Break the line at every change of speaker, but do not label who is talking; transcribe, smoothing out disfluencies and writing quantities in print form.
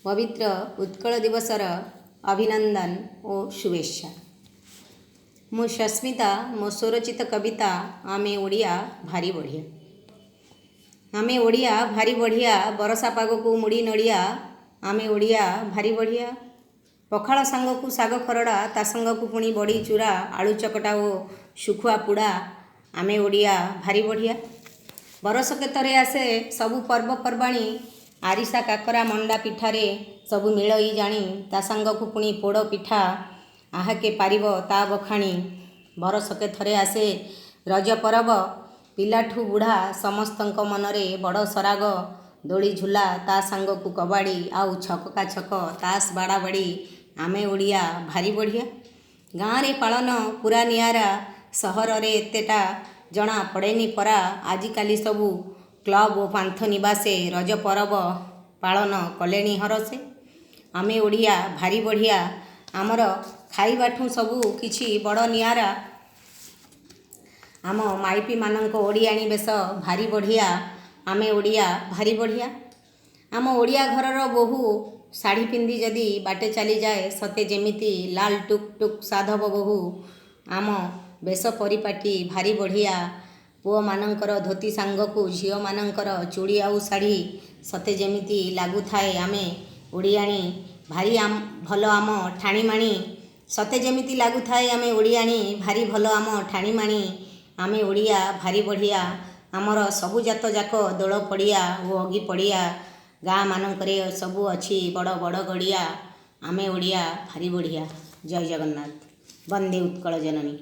पवित्र उत्कल दिवसर अभिनंदन और शुभेच्छा। मु सस्मिता मो स्वरचित कविता आमे ओडिया भारी बढ़िया। आमे ओडिया भारी बढ़िया बरसा पाग को मुड़ी नड़िया। आमे ओडिया भारी बढ़िया पखाल सांग को साग खरड़ा ता संग को पुणी बड़ी चूरा आलू चकटा ओ सुखुआ पुड़ा। आमे ओडिया भारी बढ़िया बरस के तरे आसे सबु पर्वपर्वाणी आरिसा काकरा मंडा पिठारे सबु मिलई जाणी ता संग को पुणी पोड़ पिठा आहके पारिब ता बखाणी। बरस के थरे आसे रज परब पिलाठू बुढ़ा समस्तंक मनरे बड़ सराग दोली झूला ता सांग को कबाड़ी आउ छक्का छक तास बाड़ा बाड़ी। आमे ओडिया भारी बढ़िया गाँव रे पालन पूरा नियारा सहर रे एतेटा जना पड़ेनी परा। आजिकाली सबू क्लब और पांथ निवासे रज परब पालन कलेनी हरसे। आमे ओडिया भारी बढ़िया आमर खाइबाठू सबू किछि बड़ नियारा। आम माइपी मानक ओडियाणी बेश भारी बढ़िया। आमे ओडिया भारी बढ़िया आम ओडिया घरर बोहू शाढ़ी पिंधि जदि बाटे चली जाए सते जेमिति लाल टुक टुक साधव बोहू। आम बेश परिपाटी भारी बढ़िया पुओ मानकर धोती सांग को झीओ मानकर चूड़ी आउ शाढ़ी सते जेमिति लागू थाए। आमे ओडियाणी भारी भल आम ठाणीमाणी सते जेमिति लागू थाए। आमे ओडियाणी भारी भल आम ठाणीमाणी। आमे ओडिया भारी बढ़िया आमर सबु जात जाक दोल पड़िया ओ अगी पड़िया गाँ मानकरे सबु अच्छी बड़ बड़ गड़िया। आमे ओडिया भारी बढ़िया। जय जगन्नाथ। वंदे उत्कल जननी।